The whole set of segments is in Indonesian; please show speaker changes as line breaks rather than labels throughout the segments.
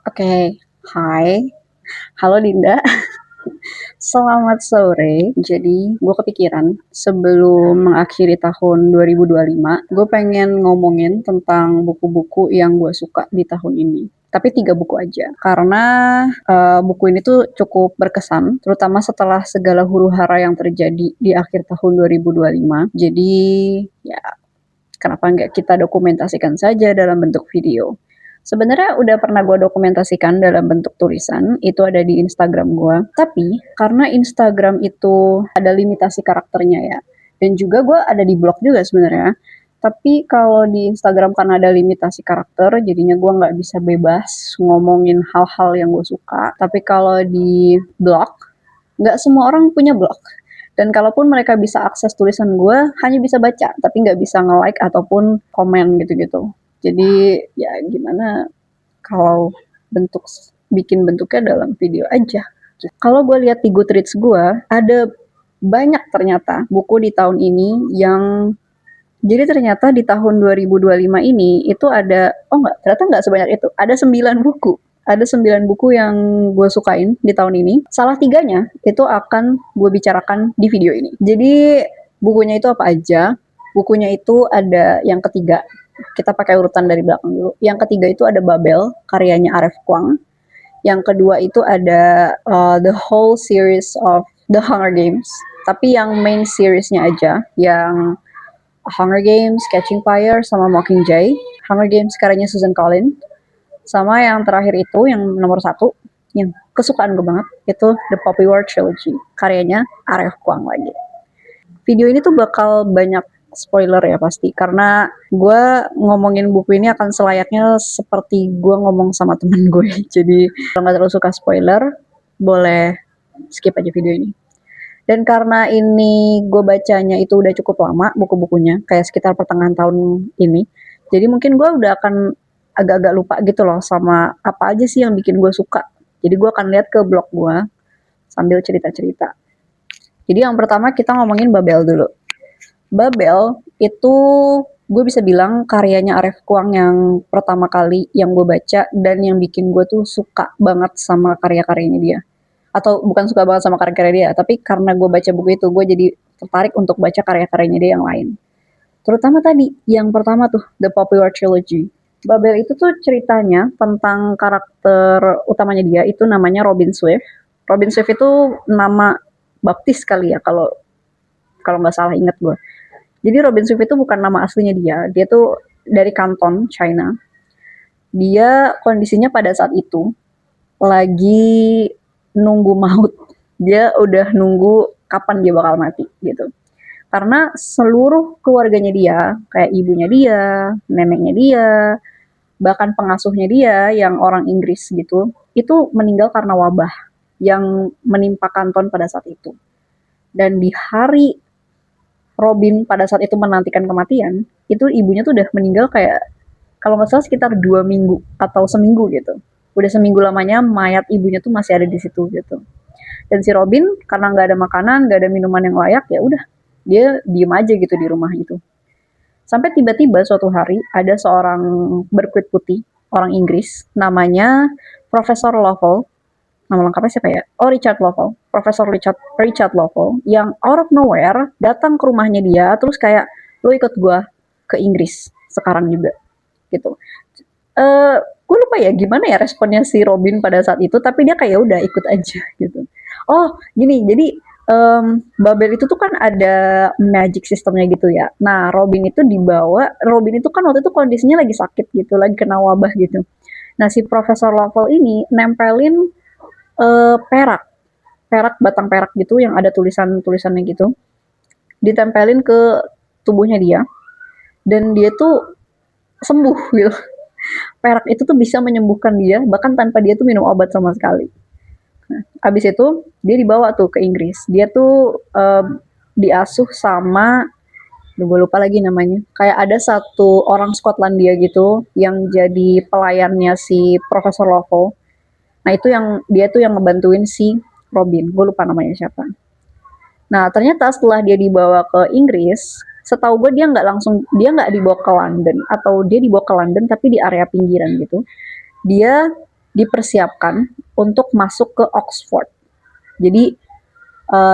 Oke, hai. Halo Dinda, selamat sore. Jadi, gue kepikiran sebelum mengakhiri tahun 2025, gue pengen ngomongin tentang buku-buku yang gue suka di tahun ini. Tapi 3 buku aja, karena buku ini tuh cukup berkesan, terutama setelah segala huru-hara yang terjadi di akhir tahun 2025. Jadi, ya kenapa nggak kita dokumentasikan saja dalam bentuk video? Sebenarnya udah pernah gue dokumentasikan dalam bentuk tulisan, itu ada di Instagram gue. Tapi karena Instagram itu ada limitasi karakternya ya, dan juga gue ada di blog juga sebenarnya. Tapi kalau di Instagram karena ada limitasi karakter, jadinya gue nggak bisa bebas ngomongin hal-hal yang gue suka. Tapi kalau di blog, nggak semua orang punya blog. Dan kalaupun mereka bisa akses tulisan gue, hanya bisa baca, tapi nggak bisa nge-like ataupun komen gitu-gitu. Jadi ya gimana kalau bikin bentuknya dalam video aja. Kalau gue lihat di Goodreads gue, ada banyak ternyata buku di tahun ini yang jadi ternyata di tahun 2025 ini itu ada, oh enggak, ternyata enggak sebanyak itu. Ada 9 buku. Ada 9 buku yang gue sukain di tahun ini. Salah tiganya itu akan gue bicarakan di video ini. Jadi bukunya itu apa aja? Bukunya itu ada yang ketiga. Kita pakai urutan dari belakang dulu. Yang ketiga itu ada Babel, karyanya Aref Kwang. Yang kedua itu ada the whole series of The Hunger Games. Tapi yang main seriesnya aja, yang Hunger Games, Catching Fire, sama Mockingjay. Hunger Games karyanya Susan Collins. Sama yang terakhir itu, yang nomor 1, yang kesukaan gue banget, itu The Poppy War Trilogy, karyanya Aref Kwang lagi. Video ini tuh bakal banyak spoiler ya pasti, karena gue ngomongin buku ini akan selayaknya seperti gue ngomong sama temen gue. Jadi kalau nggak terlalu suka spoiler, boleh skip aja video ini. Dan karena ini gue bacanya itu udah cukup lama buku-bukunya, kayak sekitar pertengahan tahun ini. Jadi mungkin gue udah akan agak-agak lupa gitu loh sama apa aja sih yang bikin gue suka. Jadi gue akan lihat ke blog gue sambil cerita-cerita. Jadi yang pertama kita ngomongin Babel dulu. Babel itu gue bisa bilang karyanya Aref Kwang yang pertama kali yang gue baca dan yang bikin gue tuh suka banget sama karya-karyanya dia. Atau bukan suka banget sama karya-karya dia, tapi karena gue baca buku itu, gue jadi tertarik untuk baca karya-karyanya dia yang lain. Terutama tadi, yang pertama tuh, The Popular Trilogy. Babel itu tuh ceritanya tentang karakter utamanya dia, itu namanya Robin Swift. Robin Swift itu nama baptis kali ya, kalau kalau nggak salah inget gue. Jadi Robin Swift itu bukan nama aslinya dia tuh dari Canton, China. Dia kondisinya pada saat itu lagi nunggu maut. Dia udah nunggu kapan dia bakal mati gitu. Karena seluruh keluarganya dia, kayak ibunya dia, neneknya dia, bahkan pengasuhnya dia yang orang Inggris gitu, itu meninggal karena wabah yang menimpa Kanton pada saat itu. Dan di hari Robin pada saat itu menantikan kematian, itu ibunya tuh udah meninggal kayak kalau nggak salah sekitar 2 minggu atau seminggu gitu. Udah seminggu lamanya mayat ibunya tuh masih ada di situ gitu. Dan si Robin karena nggak ada makanan, nggak ada minuman yang layak, ya udah dia diem aja gitu di rumah itu. Sampai tiba-tiba suatu hari ada seorang berkulit putih, orang Inggris, namanya Profesor Lovell. Nama lengkapnya siapa ya? Oh, Richard Lovell. Profesor Richard Lovell yang out of nowhere datang ke rumahnya dia, terus kayak lo ikut gua ke Inggris sekarang juga gitu. Gue lupa ya gimana ya responnya si Robin pada saat itu, tapi dia kayak udah ikut aja gitu. Oh gini, jadi Babel itu tuh kan ada magic sistemnya gitu ya. Nah Robin itu dibawa, Robin itu kan waktu itu kondisinya lagi sakit gitu, lagi kena wabah gitu. Nah si Profesor Lovell ini nempelin perak, batang perak gitu yang ada tulisannya gitu, ditempelin ke tubuhnya dia, dan dia tuh sembuh gitu. Perak itu tuh bisa menyembuhkan dia bahkan tanpa dia tuh minum obat sama sekali. Nah, abis itu dia dibawa tuh ke Inggris. Dia tuh diasuh sama, gue lupa lagi namanya. Kayak ada satu orang Skotlandia gitu yang jadi pelayannya si Profesor Lovell. Nah itu yang dia tuh yang ngebantuin si Robin. Gue lupa namanya siapa. Nah ternyata setelah dia dibawa ke Inggris, setahu gue dia nggak dibawa ke London, atau dia dibawa ke London tapi di area pinggiran gitu. Dia dipersiapkan untuk masuk ke Oxford. Jadi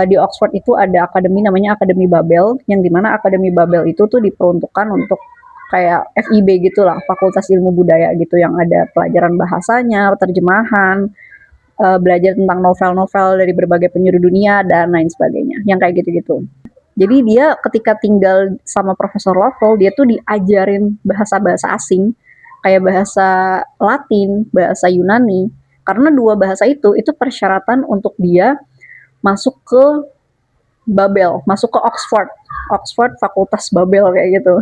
di Oxford itu ada akademi namanya Akademi Babel, yang dimana Akademi Babel itu tuh diperuntukkan untuk kayak FIB gitulah, Fakultas Ilmu Budaya gitu, yang ada pelajaran bahasanya, terjemahan, belajar tentang novel-novel dari berbagai penjuru dunia dan lain sebagainya, yang kayak gitu-gitu. Jadi dia ketika tinggal sama Profesor Lovell, dia tuh diajarin bahasa-bahasa asing, kayak bahasa Latin, bahasa Yunani, karena dua bahasa itu persyaratan untuk dia masuk ke Babel, masuk ke Oxford, Oxford Fakultas Babel kayak gitu.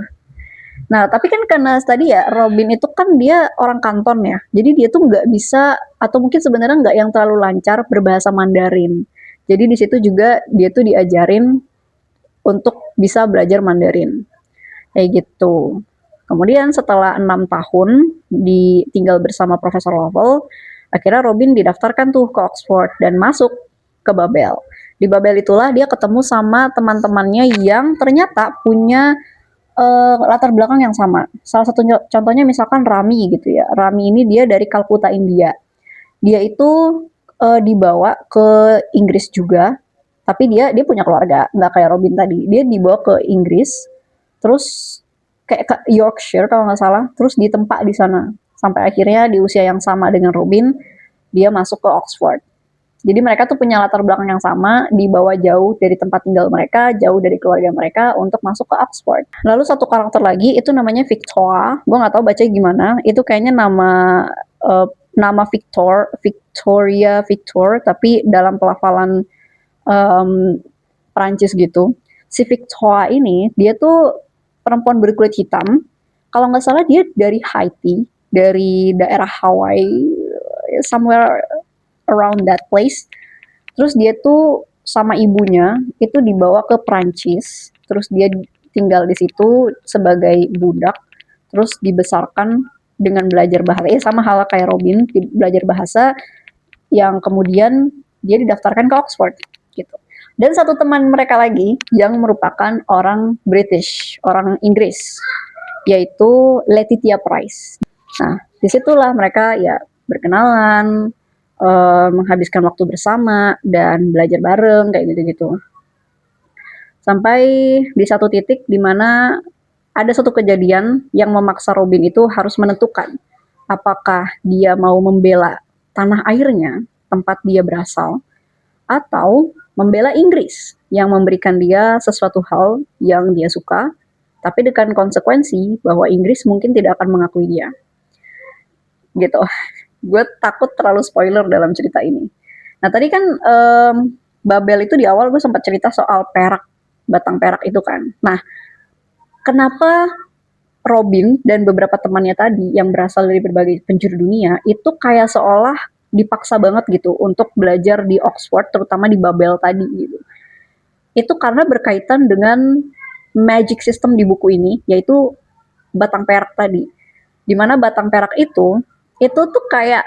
Nah, tapi kan karena tadi ya Robin itu kan dia orang kanton ya, jadi dia tuh nggak bisa, atau mungkin sebenarnya nggak yang terlalu lancar berbahasa Mandarin. Jadi di situ juga dia tuh diajarin untuk bisa belajar Mandarin, kayak gitu. Kemudian setelah 6 tahun tinggal bersama Profesor Lovell, akhirnya Robin didaftarkan tuh ke Oxford dan masuk ke Babel. Di Babel itulah dia ketemu sama teman-temannya yang ternyata punya latar belakang yang sama. Salah satu contohnya misalkan Rami gitu ya. Rami ini dia dari Kalkuta, India. Dia itu dibawa ke Inggris juga, tapi dia punya keluarga, nggak kayak Robin tadi. Dia dibawa ke Inggris, terus kayak ke Yorkshire kalau nggak salah, terus ditempa di sana. Sampai akhirnya di usia yang sama dengan Robin, dia masuk ke Oxford. Jadi mereka tuh punya latar belakang yang sama, dibawa jauh dari tempat tinggal mereka, jauh dari keluarga mereka untuk masuk ke Oxford. Lalu satu karakter lagi itu namanya Victoria, gue nggak tahu bacanya gimana. Itu kayaknya nama Victor, tapi dalam pelafalan Perancis gitu. Si Victoria ini dia tuh perempuan berkulit hitam. Kalau nggak salah dia dari Haiti, dari daerah Hawaii, somewhere around that place. Terus dia tuh sama ibunya itu dibawa ke Prancis, terus dia tinggal di situ sebagai budak, terus dibesarkan dengan belajar bahasa, sama hal kayak Robin, belajar bahasa, yang kemudian dia didaftarkan ke Oxford gitu. Dan satu teman mereka lagi yang merupakan orang British, orang Inggris, yaitu Letitia Price. Nah, disitulah mereka ya berkenalan, menghabiskan waktu bersama dan belajar bareng kayak gitu-gitu. Sampai di satu titik di mana ada satu kejadian yang memaksa Robin itu harus menentukan apakah dia mau membela tanah airnya, tempat dia berasal, atau membela Inggris yang memberikan dia sesuatu hal yang dia suka, tapi dengan konsekuensi bahwa Inggris mungkin tidak akan mengakui dia. Gitu. Gue takut terlalu spoiler dalam cerita ini. Nah tadi kan Babel itu di awal gue sempat cerita soal perak, batang perak itu kan. Nah kenapa Robin dan beberapa temannya tadi yang berasal dari berbagai penjuru dunia itu kayak seolah dipaksa banget gitu untuk belajar di Oxford, terutama di Babel tadi gitu. Itu karena berkaitan dengan magic system di buku ini, yaitu batang perak tadi. Dimana batang perak itu tuh kayak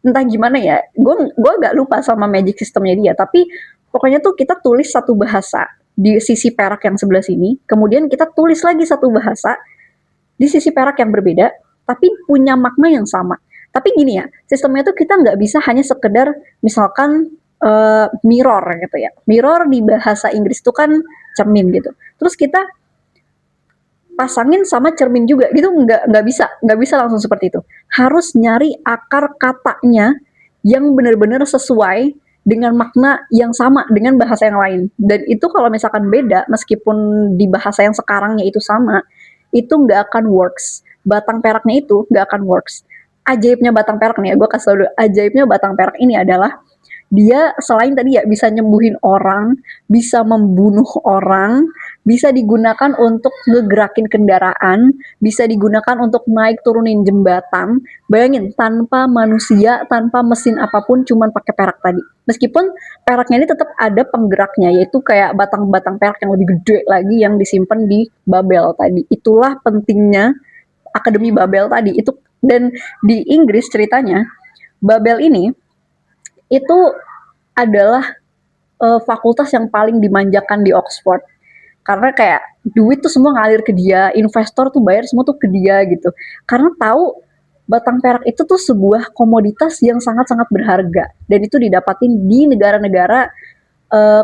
entah gimana ya, gue agak lupa sama magic systemnya dia, tapi pokoknya tuh kita tulis satu bahasa di sisi perak yang sebelah sini, kemudian kita tulis lagi satu bahasa di sisi perak yang berbeda, tapi punya makna yang sama. Tapi gini ya, sistemnya tuh kita nggak bisa hanya sekedar misalkan mirror gitu ya. Mirror di bahasa Inggris itu kan cermin gitu. Terus kita pasangin sama cermin juga gitu, nggak bisa langsung seperti itu. Harus nyari akar katanya yang benar-benar sesuai dengan makna yang sama dengan bahasa yang lain. Dan itu kalau misalkan beda, meskipun di bahasa yang sekarangnya itu sama, itu nggak akan works. Batang peraknya itu nggak akan works. Ajaibnya batang perak nih ya, gue kasih tau dulu. Ajaibnya batang perak ini adalah dia selain tadi ya bisa nyembuhin orang, bisa membunuh orang, bisa digunakan untuk ngegerakin kendaraan, bisa digunakan untuk naik turunin jembatan. Bayangin, tanpa manusia, tanpa mesin apapun, cuman pakai perak tadi. Meskipun peraknya ini tetap ada penggeraknya, yaitu kayak batang-batang perak yang lebih gede lagi yang disimpan di Babel tadi. Itulah pentingnya Akademi Babel tadi. Itu, dan di Inggris ceritanya, Babel ini itu adalah fakultas yang paling dimanjakan di Oxford. Karena kayak duit tuh semua ngalir ke dia, investor tuh bayar semua tuh ke dia gitu. Karena tahu batang perak itu tuh sebuah komoditas yang sangat-sangat berharga dan itu didapatin di negara-negara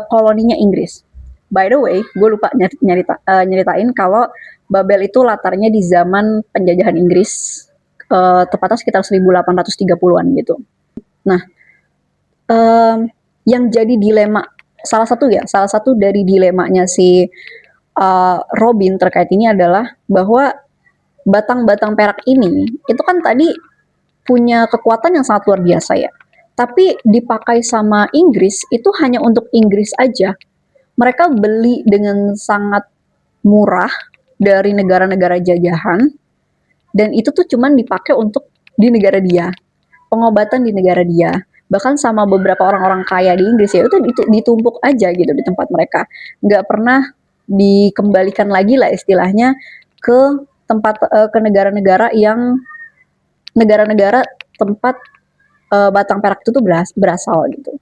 koloninya Inggris. By the way, gue lupa nyeritain kalau Babel itu latarnya di zaman penjajahan Inggris, tepatnya sekitar 1830-an gitu. Nah, yang jadi dilema salah satu dari dilemanya si Robin terkait ini adalah bahwa batang-batang perak ini itu kan tadi punya kekuatan yang sangat luar biasa ya. Tapi dipakai sama Inggris itu hanya untuk Inggris aja. Mereka beli dengan sangat murah dari negara-negara jajahan dan itu tuh cuman dipakai untuk di negara dia, pengobatan di negara dia. Bahkan sama beberapa orang-orang kaya di Inggris ya itu ditumpuk aja gitu di tempat mereka. Nggak pernah dikembalikan lagi lah istilahnya ke tempat ke negara-negara yang negara-negara tempat batang perak itu tuh berasal gitu.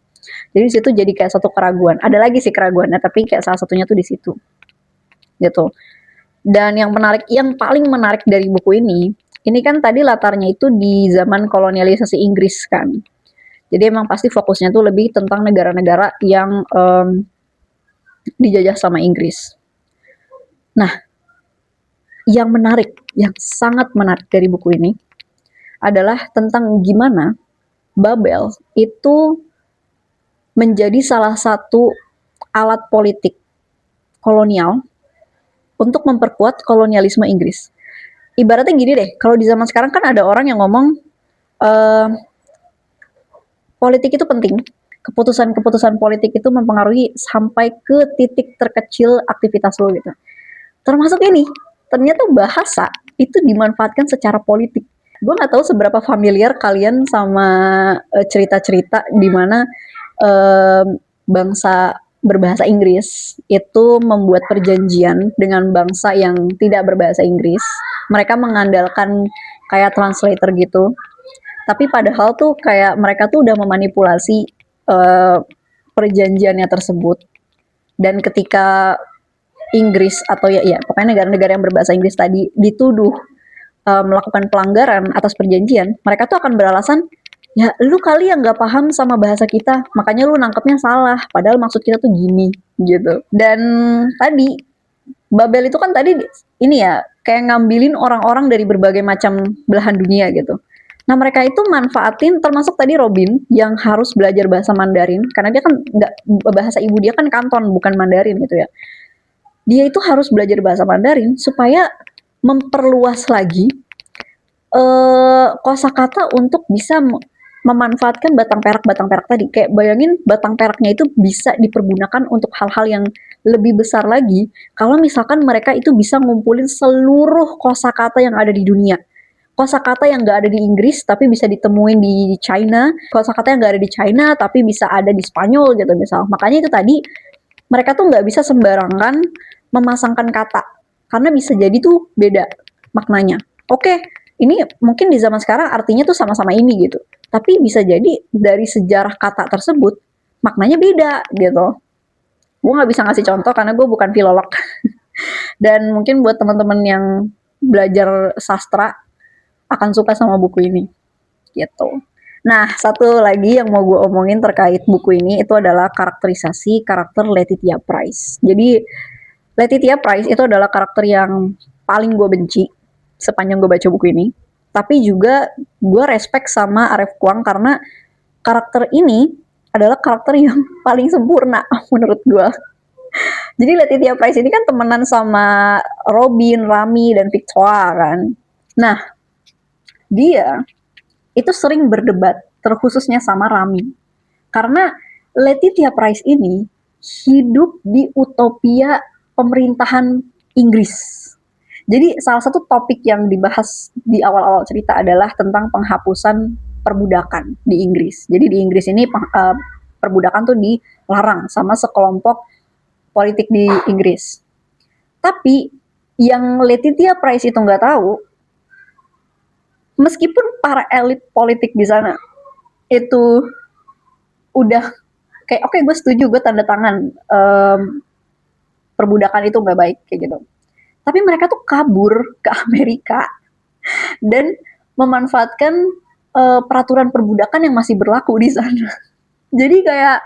Jadi situ jadi kayak satu keraguan. Ada lagi sih keraguannya, tapi kayak salah satunya tuh di situ. Gitu. Dan yang paling menarik dari buku ini kan tadi latarnya itu di zaman kolonialisasi Inggris kan. Jadi emang pasti fokusnya tuh lebih tentang negara-negara yang dijajah sama Inggris. Nah, yang sangat menarik dari buku ini adalah tentang gimana Babel itu menjadi salah satu alat politik kolonial untuk memperkuat kolonialisme Inggris. Ibaratnya gini deh, kalau di zaman sekarang kan ada orang yang ngomong politik itu penting, keputusan-keputusan politik itu mempengaruhi sampai ke titik terkecil aktivitas lo gitu. Termasuk ini, ternyata bahasa itu dimanfaatkan secara politik. Gue nggak tahu seberapa familiar kalian sama cerita-cerita di mana bangsa berbahasa Inggris itu membuat perjanjian dengan bangsa yang tidak berbahasa Inggris. Mereka mengandalkan kayak translator gitu. Tapi padahal tuh kayak mereka tuh udah memanipulasi perjanjiannya tersebut. Dan ketika Inggris atau ya pokoknya negara-negara yang berbahasa Inggris tadi dituduh melakukan pelanggaran atas perjanjian, mereka tuh akan beralasan, ya lu kali yang nggak paham sama bahasa kita, makanya lu nangkepnya salah, padahal maksud kita tuh gini gitu. Dan tadi Babel itu kan tadi ini ya kayak ngambilin orang-orang dari berbagai macam belahan dunia gitu. Nah mereka itu manfaatin termasuk tadi Robin yang harus belajar bahasa Mandarin karena dia kan nggak, bahasa ibu dia kan Kanton bukan Mandarin gitu ya. Dia itu harus belajar bahasa Mandarin supaya memperluas lagi kosakata untuk bisa memanfaatkan batang perak tadi. Kayak bayangin batang peraknya itu bisa dipergunakan untuk hal-hal yang lebih besar lagi kalau misalkan mereka itu bisa ngumpulin seluruh kosakata yang ada di dunia. Kosakata yang nggak ada di Inggris tapi bisa ditemuin di China, kosakata yang nggak ada di China tapi bisa ada di Spanyol gitu misal. Makanya itu tadi mereka tuh nggak bisa sembarangan memasangkan kata karena bisa jadi tuh beda maknanya. Oke, ini mungkin di zaman sekarang artinya tuh sama-sama ini gitu. Tapi bisa jadi dari sejarah kata tersebut maknanya beda gitu. Gue nggak bisa ngasih contoh karena gue bukan filolog. Dan mungkin buat teman-teman yang belajar sastra akan suka sama buku ini gitu. Nah, satu lagi yang mau gue omongin terkait buku ini itu adalah karakterisasi karakter Letitia Price. Jadi Letitia Price itu adalah karakter yang paling gue benci sepanjang gue baca buku ini. Tapi juga gue respect sama Aref Kuang karena karakter ini adalah karakter yang paling sempurna menurut gue. Jadi Letitia Price ini kan temenan sama Robin, Rami, dan Victoire kan. Nah, dia itu sering berdebat, terkhususnya sama Rami. Karena Letitia Price ini hidup di utopia pemerintahan Inggris. Jadi salah satu topik yang dibahas di awal-awal cerita adalah tentang penghapusan perbudakan di Inggris. Jadi di Inggris ini perbudakan tuh dilarang sama sekelompok politik di Inggris. Tapi yang Letitia Price itu nggak tahu, meskipun para elit politik di sana itu udah kayak oke, gue setuju, gue tanda tangan perbudakan itu nggak baik kayak gitu. Tapi mereka tuh kabur ke Amerika dan memanfaatkan peraturan perbudakan yang masih berlaku di sana. Jadi kayak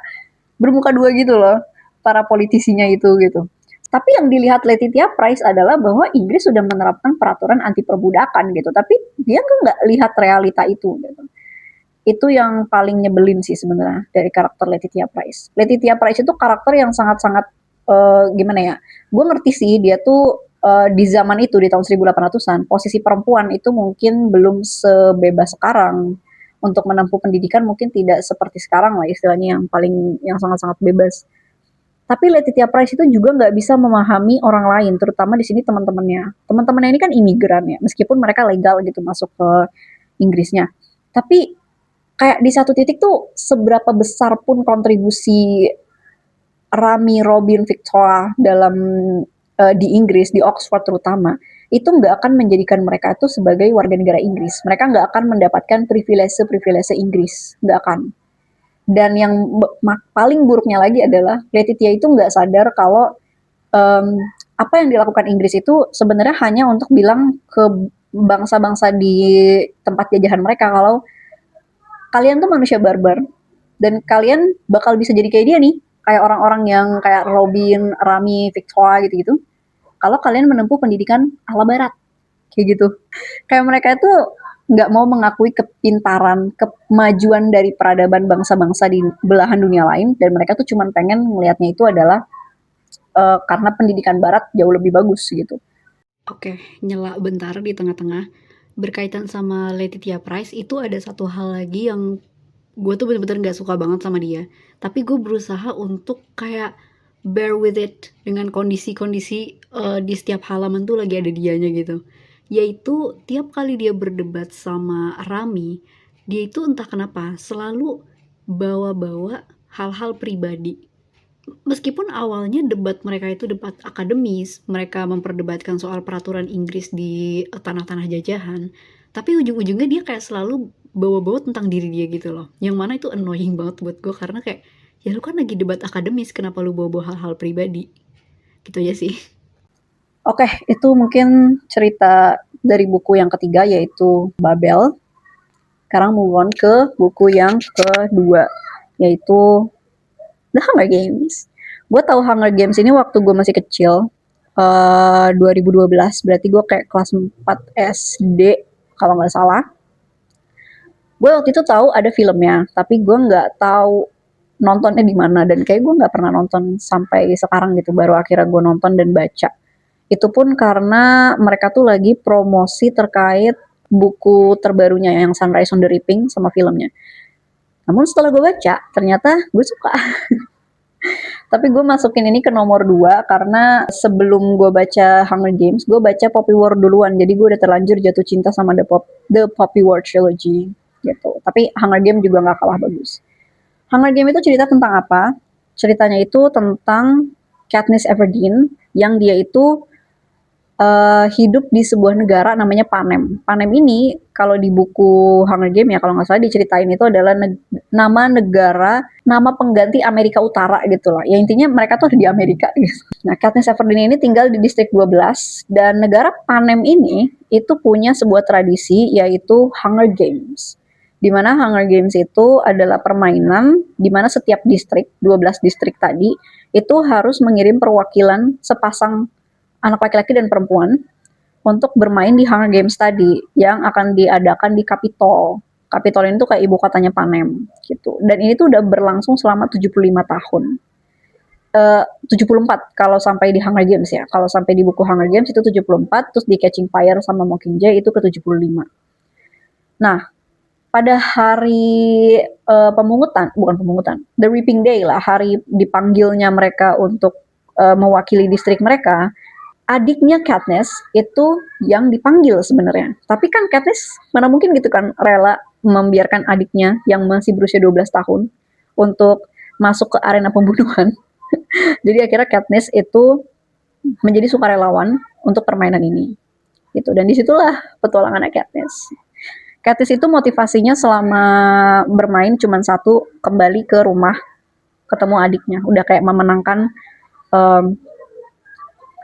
bermuka dua gitu loh para politisinya itu gitu. Tapi yang dilihat Letitia Price adalah bahwa Inggris sudah menerapkan peraturan anti perbudakan gitu, tapi dia nggak lihat realita itu gitu. Itu yang paling nyebelin sih sebenarnya dari karakter Letitia Price. Letitia Price itu karakter yang sangat-sangat gimana ya? Gue ngerti sih dia tuh di zaman itu di tahun 1800-an posisi perempuan itu mungkin belum sebebas sekarang untuk menempuh pendidikan, mungkin tidak seperti sekarang lah istilahnya yang sangat-sangat bebas. Tapi Letitia Price itu juga nggak bisa memahami orang lain, terutama di sini teman-temannya. Teman-temannya ini kan imigran ya, meskipun mereka legal gitu masuk ke Inggrisnya. Tapi kayak di satu titik tuh seberapa besar pun kontribusi Rami, Robin, Victoria dalam di Inggris, di Oxford terutama, itu nggak akan menjadikan mereka itu sebagai warga negara Inggris. Mereka nggak akan mendapatkan privilege-privilege Inggris, nggak akan. Dan yang paling buruknya lagi adalah Letitia itu nggak sadar kalau um, apa yang dilakukan Inggris itu sebenarnya hanya untuk bilang ke bangsa-bangsa di tempat jajahan mereka kalau kalian tuh manusia barbar dan kalian bakal bisa jadi kayak dia nih, kayak orang-orang yang kayak Robin, Rami, Victoria gitu-gitu. Kalau kalian menempuh pendidikan ala barat kayak gitu. Kayak mereka itu nggak mau mengakui kepintaran, kemajuan dari peradaban bangsa-bangsa di belahan dunia lain, dan mereka tuh cuma pengen melihatnya itu adalah karena pendidikan barat jauh lebih bagus gitu.
Oke, nyela bentar di tengah-tengah. Berkaitan sama Letitia Price, itu ada satu hal lagi yang gue tuh bener-bener gak suka banget sama dia. Tapi gue berusaha untuk kayak bear with it dengan kondisi-kondisi di setiap halaman tuh lagi ada dianya gitu. Yaitu tiap kali dia berdebat sama Rami, dia itu entah kenapa selalu bawa-bawa hal-hal pribadi. Meskipun awalnya debat mereka itu debat akademis, mereka memperdebatkan soal peraturan Inggris di tanah-tanah jajahan, tapi ujung-ujungnya dia kayak selalu bawa-bawa tentang diri dia gitu loh. Yang mana itu annoying banget buat gue karena kayak ya lu kan lagi debat akademis, kenapa lu bawa-bawa hal-hal pribadi? Gitu aja sih.
Oke, itu mungkin cerita dari buku yang ketiga yaitu Babel. Sekarang move on ke buku yang kedua yaitu The Hunger Games. Gue tahu Hunger Games ini waktu gue masih kecil, 2012, berarti gue kayak kelas 4 SD kalau nggak salah. Gue waktu itu tahu ada filmnya, tapi gue nggak tahu nontonnya di mana, dan kayak gue nggak pernah nonton sampai sekarang gitu. Baru akhirnya gue nonton dan baca. Itu pun karena mereka tuh lagi promosi terkait buku terbarunya yang Sunrise on the Reaping sama filmnya. Namun setelah gue baca, ternyata gue suka. Tapi gue masukin ini ke nomor 2 karena sebelum gue baca Hunger Games, gue baca Poppy War duluan. Jadi gue udah terlanjur jatuh cinta sama The Poppy War Trilogy gitu. Tapi Hunger Games juga gak kalah bagus. Hunger Games itu cerita tentang apa? Ceritanya itu tentang Katniss Everdeen yang dia itu hidup di sebuah negara namanya Panem. Panem ini kalau di buku Hunger Games ya kalau nggak salah diceritain itu adalah nama negara, nama pengganti Amerika Utara gitu lah. Ya intinya mereka tuh ada di Amerika gitu. Nah, Katniss Everdeen ini tinggal di distrik 12 dan negara Panem ini itu punya sebuah tradisi yaitu Hunger Games. Di mana Hunger Games itu adalah permainan di mana setiap distrik, 12 distrik tadi, itu harus mengirim perwakilan sepasang anak laki-laki dan perempuan untuk bermain di Hunger Games tadi yang akan diadakan di Capitol. Capitol ini tuh kayak ibu kotanya Panem gitu. Dan ini tuh udah berlangsung selama 75 tahun. 74 kalau sampai di Hunger Games ya. Kalau sampai di buku Hunger Games itu 74, terus di Catching Fire sama Mockingjay itu ke 75. Nah, pada hari pemungutan, bukan pemungutan, The Reaping Day lah, hari dipanggilnya mereka untuk mewakili distrik mereka, adiknya Katniss itu yang dipanggil sebenarnya. Tapi kan Katniss mana mungkin gitu kan rela membiarkan adiknya yang masih berusia 12 tahun untuk masuk ke arena pembunuhan. Jadi akhirnya Katniss itu menjadi sukarelawan untuk permainan ini. Gitu. Dan disitulah petualangannya Katniss. Katniss itu motivasinya selama bermain cuma satu, kembali ke rumah, ketemu adiknya. Udah kayak memenangkan um,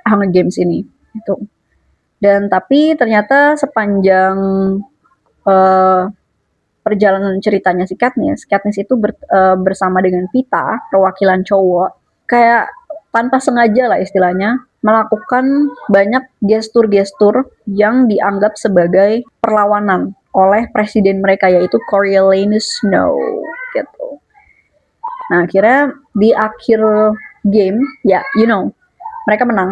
Hunger Games ini. Itu. Dan tapi ternyata sepanjang eh, perjalanan ceritanya si Katniss. Katniss itu bersama dengan Pita, perwakilan cowok, kayak tanpa sengaja lah istilahnya, melakukan banyak gestur-gestur yang dianggap sebagai perlawanan oleh presiden mereka, yaitu Coriolanus Snow gitu. Nah, akhirnya di akhir game, ya mereka menang.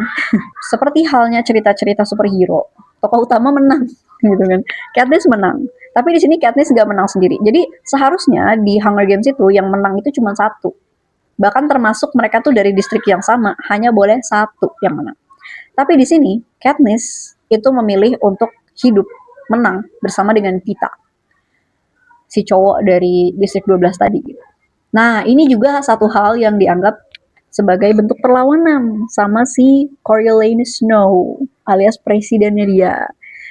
Seperti halnya cerita-cerita superhero, tokoh utama menang gitu kan. Katniss menang. Tapi di sini Katniss nggak menang sendiri. Jadi seharusnya di Hunger Games itu yang menang itu cuma satu. Bahkan termasuk mereka tuh dari distrik yang sama, hanya boleh satu yang menang. Tapi di sini Katniss itu memilih untuk hidup menang bersama dengan Pita, si cowok dari distrik 12 tadi gitu. Nah, ini juga satu hal yang dianggap sebagai bentuk perlawanan sama si Coriolanus Snow alias presidennya dia.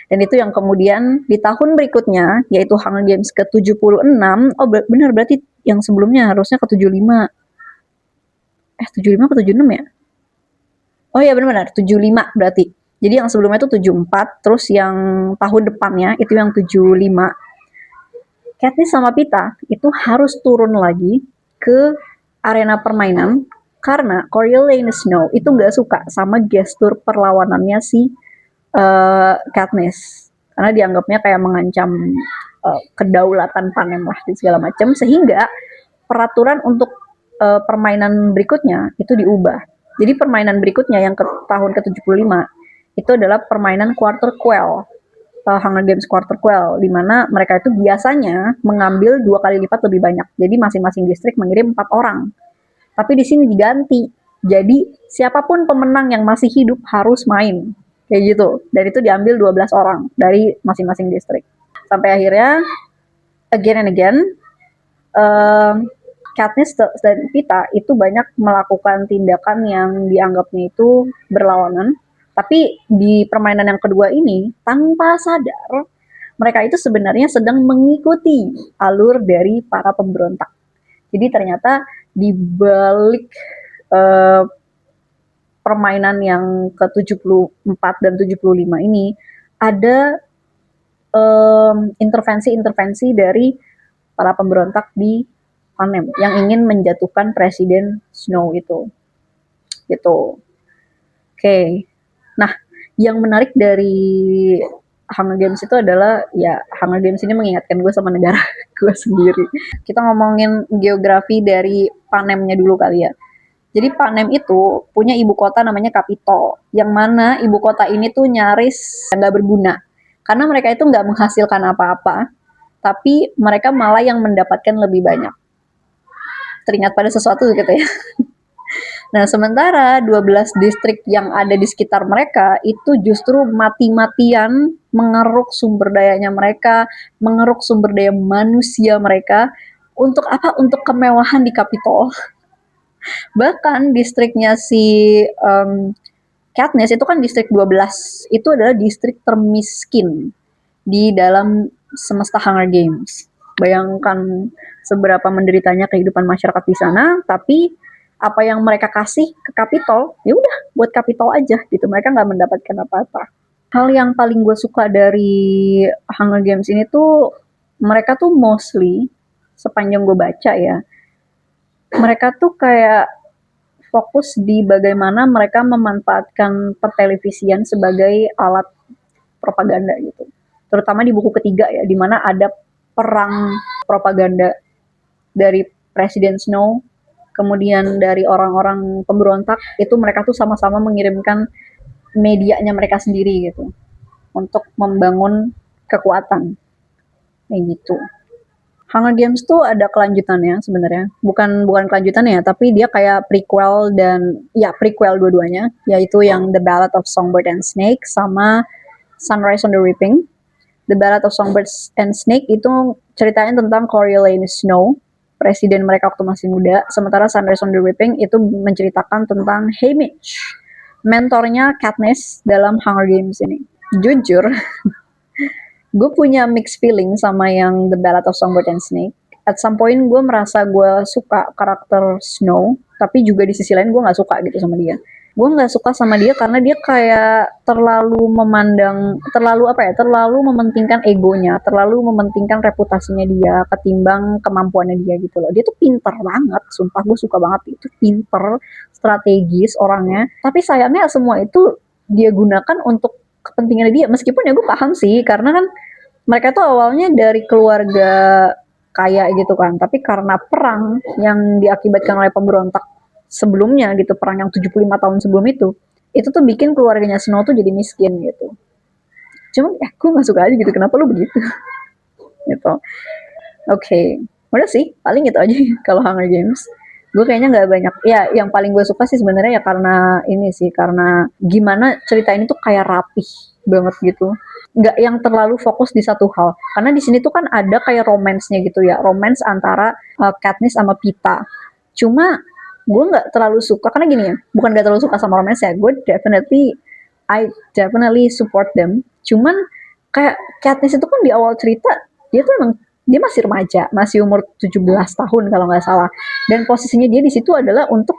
Dan itu yang kemudian di tahun berikutnya, yaitu Hunger Games ke-76, oh benar berarti yang sebelumnya harusnya ke-75. 75 ke 76 ya? Oh iya benar-benar, 75 berarti. Jadi yang sebelumnya itu 74, terus yang tahun depannya itu yang 75. Katniss sama Pita itu harus turun lagi ke arena permainan karena Coriolanus Snow itu nggak suka sama gestur perlawanannya si Katniss, karena dianggapnya kayak mengancam kedaulatan Panem lah di segala macam, sehingga peraturan untuk permainan berikutnya itu diubah. Jadi permainan berikutnya yang ke tahun ke-75 itu adalah permainan quarter quell, Hunger Games quarter quell, di mana mereka itu biasanya mengambil 2 kali lipat lebih banyak. Jadi masing-masing distrik mengirim 4 orang. Tapi di sini diganti. Jadi siapapun pemenang yang masih hidup harus main. Kayak gitu. Dan itu diambil 12 orang dari masing-masing distrik. Sampai akhirnya again and again Katniss dan Pita itu banyak melakukan tindakan yang dianggapnya itu berlawanan. Tapi di permainan yang kedua ini, tanpa sadar, mereka itu sebenarnya sedang mengikuti alur dari para pemberontak. Jadi ternyata di balik permainan yang ke-74 dan 75 ini ada intervensi-intervensi dari para pemberontak di Panem yang ingin menjatuhkan Presiden Snow itu. Gitu. Oke. Nah, yang menarik dari Hunger Games itu adalah ya Hunger Games ini mengingatkan gue sama negara gue sendiri. Kita ngomongin geografi dari Panemnya dulu kali ya. Jadi Panem itu punya ibu kota namanya Capitol, yang mana ibu kota ini tuh nyaris nggak berguna. Karena mereka itu nggak menghasilkan apa-apa, tapi mereka malah yang mendapatkan lebih banyak. Teringat pada sesuatu gitu ya. Nah, sementara 12 distrik yang ada di sekitar mereka itu justru mati-matian mengeruk sumber dayanya mereka, mengeruk sumber daya manusia mereka. Untuk apa? Untuk kemewahan di Capitol. Bahkan distriknya si Katniss itu kan distrik 12. Itu adalah distrik termiskin di dalam semesta Hunger Games. Bayangkan seberapa menderitanya kehidupan masyarakat di sana, tapi apa yang mereka kasih ke Capitol, ya udah buat Capitol aja gitu. Mereka nggak mendapatkan apa-apa. Hal yang paling gue suka dari Hunger Games ini tuh mereka tuh mostly sepanjang gue baca ya, mereka tuh kayak fokus di bagaimana mereka memanfaatkan pertelevisian sebagai alat propaganda gitu. Terutama di buku ketiga ya, di mana ada perang propaganda dari Presiden Snow, kemudian dari orang-orang pemberontak, itu mereka tuh sama-sama mengirimkan medianya mereka sendiri gitu untuk membangun kekuatan kayak gitu. Hunger Games tuh ada kelanjutannya sebenarnya, bukan kelanjutannya, tapi dia kayak prequel dan ya prequel dua-duanya, yaitu yang The Ballad of Songbird and Snake sama Sunrise on the Reaping. The Ballad of Songbird and Snake itu ceritanya tentang Coriolanus Snow, presiden mereka waktu masih muda. Sementara Sunrise on the Reaping itu menceritakan tentang Haymitch, mentornya Katniss dalam Hunger Games ini. Jujur, gue punya mixed feeling sama yang The Ballad of Songbird and Snake. At some point gue merasa gue suka karakter Snow, tapi juga di sisi lain gue nggak suka gitu sama dia. gue nggak suka sama dia karena dia kayak terlalu terlalu mementingkan egonya, terlalu mementingkan reputasinya dia ketimbang kemampuannya dia gitu loh. Dia tuh pinter banget, sumpah gue suka banget, itu pinter, strategis orangnya, tapi sayangnya semua itu dia gunakan untuk kepentingannya dia. Meskipun ya gue paham sih, karena kan mereka tuh awalnya dari keluarga kaya gitu kan, tapi karena perang yang diakibatkan oleh pemberontak sebelumnya gitu, perang yang 75 tahun sebelum itu tuh bikin keluarganya Snow tuh jadi miskin gitu. Cuma gue gak suka aja gitu, kenapa lu begitu gitu. Oke, udah sih paling gitu aja kalau Hunger Games. Gue kayaknya nggak banyak ya, yang paling gue suka sih sebenarnya ya karena ini sih, karena gimana cerita ini tuh kayak rapih banget gitu, nggak yang terlalu fokus di satu hal, karena di sini tuh kan ada kayak romance-nya gitu ya, romance antara Katniss sama Pita. Cuma gue nggak terlalu suka karena gini ya, bukan nggak terlalu suka sama romance ya, gue I definitely support them. Cuman kayak Katniss itu kan di awal cerita dia tuh emang dia masih remaja, masih umur 17 tahun kalau nggak salah. Dan posisinya dia di situ adalah untuk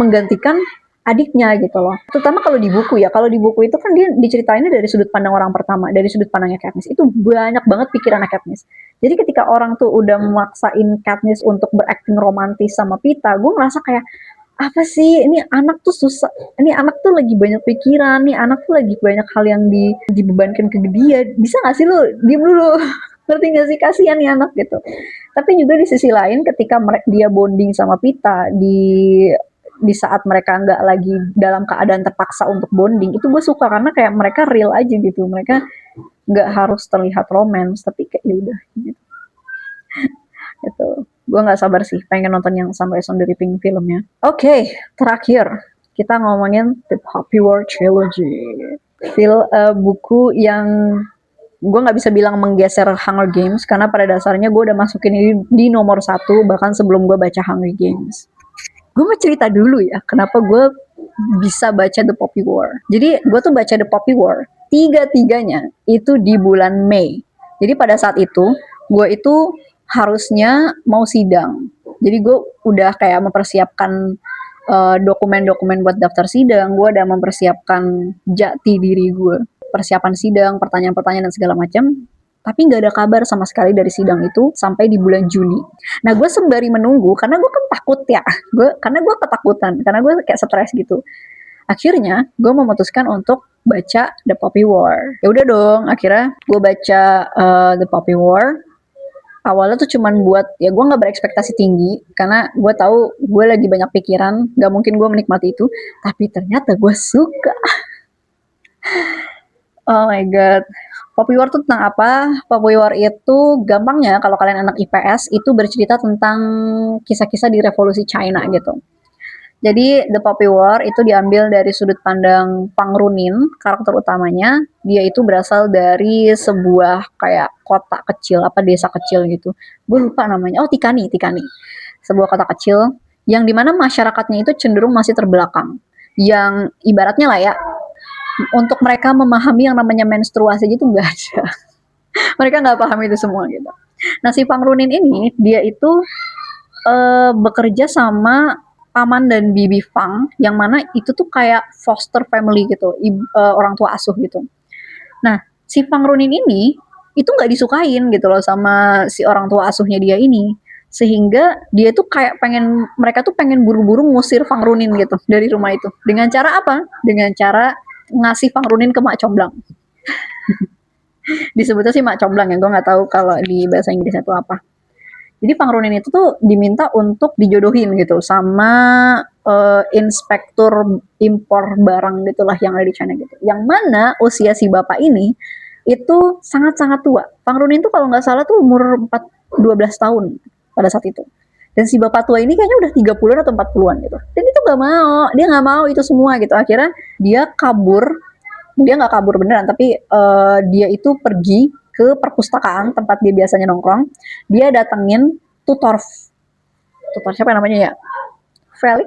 menggantikan adiknya gitu loh. Terutama kalau di buku ya. Kalau di buku itu kan dia diceritainnya dari sudut pandang orang pertama, dari sudut pandangnya Katniss. Itu banyak banget pikiran Katniss. Jadi ketika orang tuh udah memaksain Katniss untuk berakting romantis sama Pita, gue ngerasa kayak apa sih ini anak tuh susah, ini anak tuh lagi banyak pikiran, nih anak tuh lagi banyak hal yang dibebankan ke dia, bisa gak sih lu diem dulu ngerti gak sih, kasihan nih anak gitu. Tapi juga di sisi lain ketika dia bonding sama Pita di saat mereka nggak lagi dalam keadaan terpaksa untuk bonding, itu gue suka karena kayak mereka real aja gitu, mereka nggak harus terlihat romance tapi kayak yaudah gitu. Gitu. Gue nggak sabar sih pengen nonton yang Sunrise on the Reaping filmnya. Oke, terakhir kita ngomongin The Poppy War Trilogy. Buku yang gue nggak bisa bilang menggeser Hunger Games karena pada dasarnya gue udah masukin ini di nomor 1 bahkan sebelum gue baca Hunger Games. Gue mau cerita dulu ya kenapa gue bisa baca The Poppy War. Jadi gue tuh baca The Poppy War tiga-tiganya itu di bulan Mei. Jadi pada saat itu gue itu harusnya mau sidang. Jadi gue udah kayak mempersiapkan dokumen-dokumen buat daftar sidang. Gue udah mempersiapkan jati diri gue, persiapan sidang, pertanyaan-pertanyaan dan segala macam. Tapi nggak ada kabar sama sekali dari sidang itu sampai di bulan Juni. Nah gue sembari menunggu, karena gue kan takut ya, karena gue ketakutan, karena gue kayak stres gitu. Akhirnya gue memutuskan untuk baca The Poppy War. Ya udah dong, akhirnya gue baca The Poppy War. Awalnya tuh cuman buat, ya gue nggak berekspektasi tinggi karena gue tahu gue lagi banyak pikiran, nggak mungkin gue menikmati itu. Tapi ternyata gue suka. Oh my god. Poppy War tuh tentang apa? Poppy War itu gampangnya kalau kalian anak IPS itu bercerita tentang kisah-kisah di revolusi China gitu. Jadi The Poppy War itu diambil dari sudut pandang Pang Runin, karakter utamanya. Dia itu berasal dari sebuah kayak kota kecil, apa desa kecil gitu. Gue lupa namanya. Oh, Tikani. Sebuah kota kecil yang dimana masyarakatnya itu cenderung masih terbelakang. Yang ibaratnya lah ya, untuk mereka memahami yang namanya menstruasi gitu nggak ada. Mereka nggak paham itu semua gitu. Nah si Pang Runin ini dia itu bekerja sama paman dan bibi Fang, yang mana itu tuh kayak foster family gitu, orang tua asuh gitu. Nah si Pang Runin ini itu nggak disukain gitu loh sama si orang tua asuhnya dia ini, sehingga dia tuh kayak mereka tuh pengen buru-buru ngusir Pang Runin gitu dari rumah itu. Dengan cara apa? Dengan cara ngasih Pang Runin ke Mak Comblang. Disebutnya sih Mak Comblang ya, gue nggak tahu kalau di bahasa Inggrisnya itu apa. Jadi Pang Runin itu tuh diminta untuk dijodohin gitu sama inspektur impor barang gitulah yang ada di China gitu. Yang mana usia si bapak ini itu sangat-sangat tua. Pang Runin tuh kalau nggak salah tuh umur 12 tahun pada saat itu. Dan si bapak tua ini kayaknya udah 30-an atau 40-an gitu. Dan itu dia nggak mau itu semua gitu. Akhirnya dia nggak kabur beneran, tapi dia itu pergi ke perpustakaan tempat dia biasanya nongkrong. Dia datengin tutor siapa namanya ya, Felix.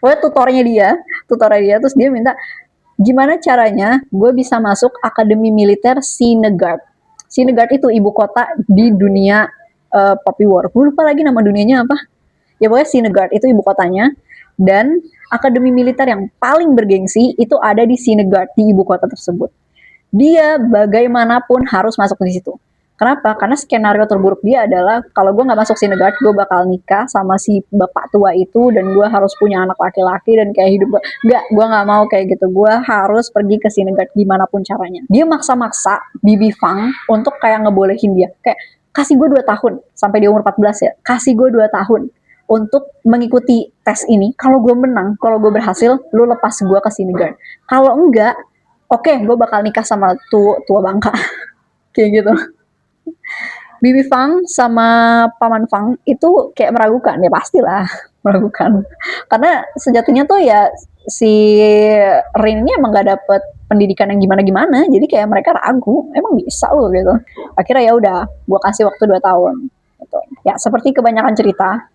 Pokoknya tutornya dia, terus dia minta gimana caranya gue bisa masuk Akademi Militer Sinegard. Sinegard itu ibu kota di dunia Poppy War. Gue lupa lagi nama dunianya apa. Ya pokoknya Sinegard itu ibu kotanya. Dan akademi militer yang paling bergengsi itu ada di Sinegard, di ibu kota tersebut. Dia bagaimanapun harus masuk di situ. Kenapa? Karena skenario terburuk dia adalah kalau gue nggak masuk Sinegard, gue bakal nikah sama si bapak tua itu dan gue harus punya anak laki-laki dan kayak hidup gue. Gue nggak mau kayak gitu. Gue harus pergi ke Sinegard gimana pun caranya. Dia maksa-maksa Bibi Fang untuk kayak ngebolehin dia. Kayak kasih gue 2 tahun sampai di umur 14 ya. Kasih gue 2 tahun untuk mengikuti tes ini. Kalau gue menang, kalau gue berhasil, lu lepas gue ke Sinegard. Kalau enggak, oke, gue bakal nikah sama tua bangka. Kayak gitu. Bibi Fang sama Paman Fang itu kayak meragukan, ya pastilah meragukan. Karena sejatinya tuh ya si Rin ini emang gak dapet pendidikan yang gimana-gimana, jadi kayak mereka ragu, emang bisa loh gitu. Akhirnya ya udah, gue kasih waktu 2 tahun. Gitu. Ya seperti kebanyakan cerita,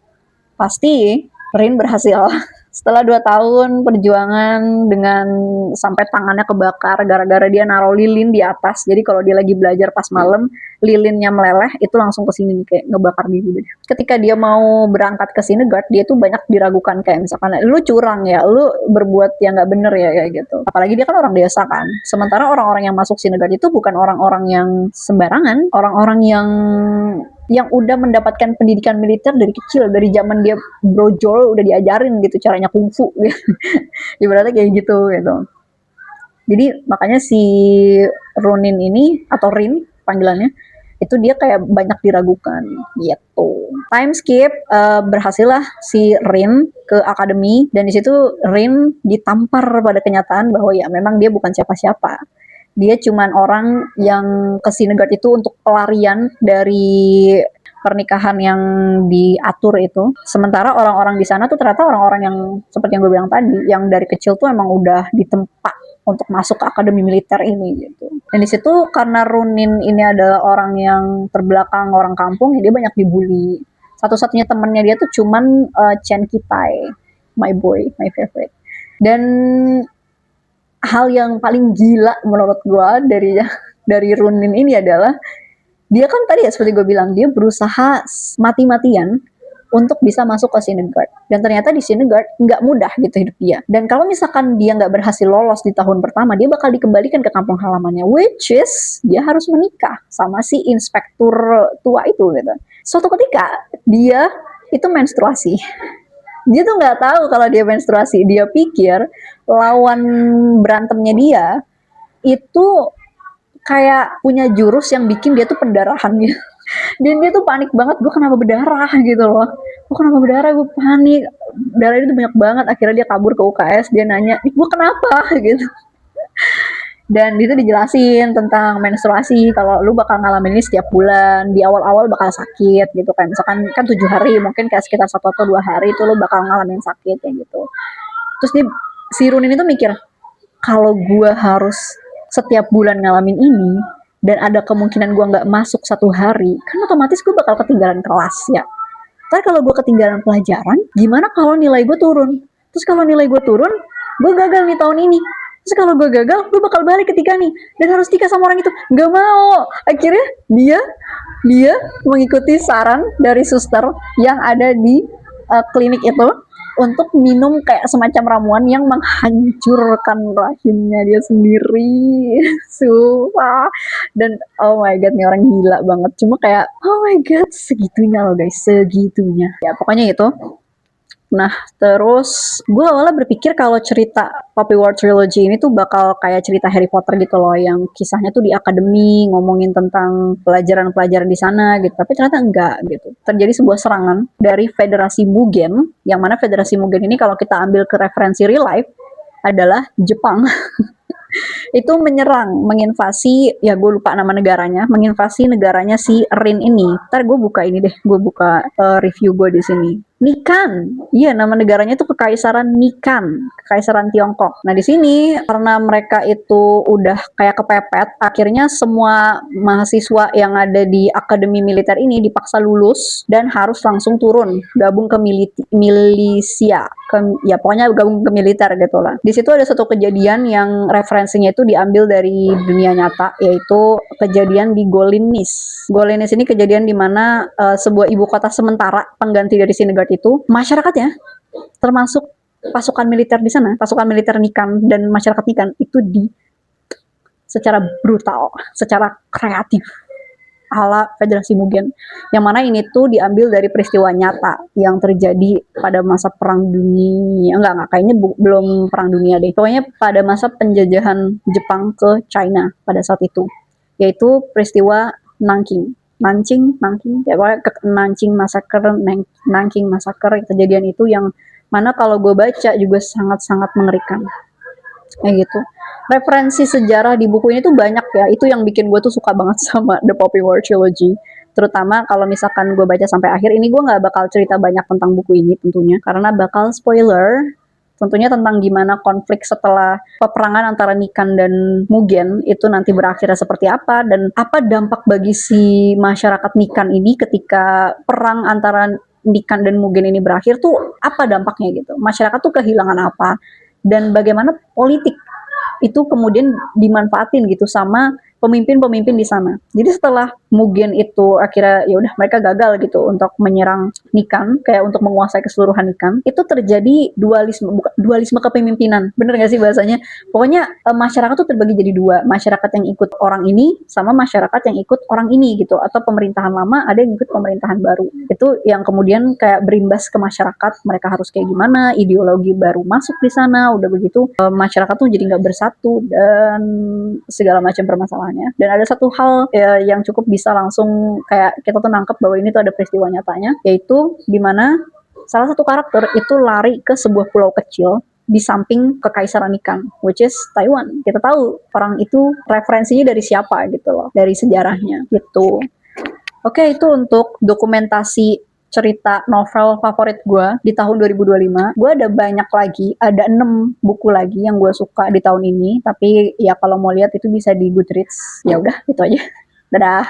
pasti Rin berhasil. Setelah 2 tahun perjuangan dengan sampai tangannya kebakar gara-gara dia naruh lilin di atas. Jadi kalau dia lagi belajar pas malam, lilinnya meleleh, itu langsung ke sini nih kayak ngebakar diri. Ketika dia mau berangkat ke Sinegard, dia tuh banyak diragukan kayak misalkan, lu curang ya, lu berbuat yang nggak bener ya kayak gitu. Apalagi dia kan orang desa kan. Sementara orang-orang yang masuk Sinegard itu bukan orang-orang yang sembarangan, orang-orang yang udah mendapatkan pendidikan militer dari kecil, dari zaman dia brojol udah diajarin gitu caranya kungfu gitu. Ibaratnya kayak gitu. Jadi makanya si Ronin ini atau Rin panggilannya itu dia kayak banyak diragukan gitu. Time skip, berhasil lah si Rin ke akademi dan di situ Rin ditampar pada kenyataan bahwa ya memang dia bukan siapa-siapa. Dia cuman orang yang ke Sinegard itu untuk pelarian dari pernikahan yang diatur itu. Sementara orang-orang di sana tuh ternyata orang-orang yang seperti yang gue bilang tadi, yang dari kecil tuh emang udah ditempa untuk masuk ke akademi militer ini gitu. Dan di situ karena Runin ini adalah orang yang terbelakang, orang kampung, ya dia banyak dibully. Satu-satunya temennya dia tuh cuman Chen Kitai, my boy, my favorite. Dan hal yang paling gila menurut gue dari Runin ini adalah dia kan tadi ya seperti gue bilang dia berusaha mati-matian untuk bisa masuk ke Sinegard dan ternyata di Sinegard nggak mudah gitu hidup dia. Dan kalau misalkan dia nggak berhasil lolos di tahun pertama, dia bakal dikembalikan ke kampung halamannya, which is dia harus menikah sama si inspektur tua itu gitu. Suatu ketika dia itu menstruasi. Dia tuh nggak tahu kalau dia menstruasi. Dia pikir lawan berantemnya dia itu kayak punya jurus yang bikin dia tuh pendarahan gitu. Dan dia tuh panik banget, gue kenapa berdarah gitu loh. Gue kenapa berdarah, gue panik. Darah itu banyak banget, akhirnya dia kabur ke UKS, dia nanya, gue kenapa gitu. Dan itu dijelasin tentang menstruasi, kalau lu bakal ngalamin ini setiap bulan, di awal-awal bakal sakit gitu kan. Misalkan kan 7 hari, mungkin kayak sekitar 1 atau 2 hari itu lu bakal ngalamin sakit kayak gitu. Terus si Runin itu mikir, kalau gue harus setiap bulan ngalamin ini, dan ada kemungkinan gue nggak masuk 1 hari, kan otomatis gue bakal ketinggalan kelas ya. Tapi kalau gue ketinggalan pelajaran, gimana kalau nilai gue turun? Terus kalau nilai gue turun, gue gagal nih tahun ini. Terus kalau gue gagal, gue bakal balik ketika nih dan harus nikah sama orang itu. Gak mau. Akhirnya dia mengikuti saran dari suster yang ada di klinik itu untuk minum kayak semacam ramuan yang menghancurkan rahimnya dia sendiri. Sumpah. Dan oh my god, nih orang gila banget. Cuma kayak oh my god, segitunya loh guys, segitunya. Ya pokoknya itu. Nah, terus gue awalnya berpikir kalau cerita Poppy War Trilogy ini tuh bakal kayak cerita Harry Potter gitu loh, yang kisahnya tuh di akademi, ngomongin tentang pelajaran-pelajaran di sana gitu. Tapi ternyata enggak gitu. Terjadi sebuah serangan dari Federasi Mugen, yang mana Federasi Mugen ini kalau kita ambil ke referensi real life adalah Jepang. Itu menyerang, menginvasi, ya gue lupa nama negaranya, menginvasi negaranya si Rin ini. Ntar gue buka ini deh, gue buka review gue di sini. Nikan, iya nama negaranya itu Kekaisaran Nikan, Kekaisaran Tiongkok. Nah di sini karena mereka itu udah kayak kepepet, akhirnya semua mahasiswa yang ada di akademi militer ini dipaksa lulus dan harus langsung turun, gabung ke milisia, ya pokoknya gabung ke militer gitu lah. Di situ ada satu kejadian yang referensinya itu diambil dari dunia nyata, yaitu kejadian di Golinis. Golinis ini kejadian di mana sebuah ibu kota sementara pengganti dari Sinegard itu, masyarakatnya termasuk pasukan militer di sana, pasukan militer Nikan dan masyarakat Nikan itu secara brutal, secara kreatif ala Federasi Mugen. Yang mana ini tuh diambil dari peristiwa nyata yang terjadi pada masa Perang Dunia. Enggak, kayaknya belum Perang Dunia deh. Pokoknya pada masa penjajahan Jepang ke China pada saat itu. Yaitu peristiwa Nanking, ya pokoknya Nanking Massacre kejadian itu yang mana kalau gue baca juga sangat-sangat mengerikan. Kayak gitu. Referensi sejarah di buku ini tuh banyak ya. Itu yang bikin gue tuh suka banget sama The Poppy War Trilogy. Terutama kalau misalkan gue baca sampai akhir ini, gue nggak bakal cerita banyak tentang buku ini tentunya, karena bakal spoiler. Tentunya tentang gimana konflik setelah peperangan antara Nikan dan Mugen itu nanti berakhirnya seperti apa, dan apa dampak bagi si masyarakat Nikan ini ketika perang antara Nikan dan Mugen ini berakhir tuh apa dampaknya gitu. Masyarakat tuh kehilangan apa, dan bagaimana politik itu kemudian dimanfaatin gitu sama pemimpin-pemimpin di sana. Jadi setelah Mugen itu akhirnya ya udah mereka gagal gitu untuk menyerang Nikan, kayak untuk menguasai keseluruhan Nikan, itu terjadi dualisme kepemimpinan. Bener gak sih bahasanya? Pokoknya masyarakat tuh terbagi jadi dua, masyarakat yang ikut orang ini sama masyarakat yang ikut orang ini gitu, atau pemerintahan lama ada yang ikut pemerintahan baru. Itu yang kemudian kayak berimbas ke masyarakat, mereka harus kayak gimana, ideologi baru masuk di sana, udah begitu masyarakat tuh jadi nggak bersatu dan segala macam permasalahannya. Dan ada satu hal ya, yang cukup bisa langsung kayak kita tuh nangkep bahwa ini tuh ada peristiwa nyatanya, yaitu dimana salah satu karakter itu lari ke sebuah pulau kecil di samping kekaisaran Nikan, which is Taiwan. Kita tahu orang itu referensinya dari siapa gitu loh, dari sejarahnya gitu. Oke, itu untuk dokumentasi cerita novel favorit gue di tahun 2025. Gue ada banyak lagi, ada 6 buku lagi yang gue suka di tahun ini. Tapi ya kalau mau lihat itu bisa di Goodreads. Ya udah, itu aja. Dadah.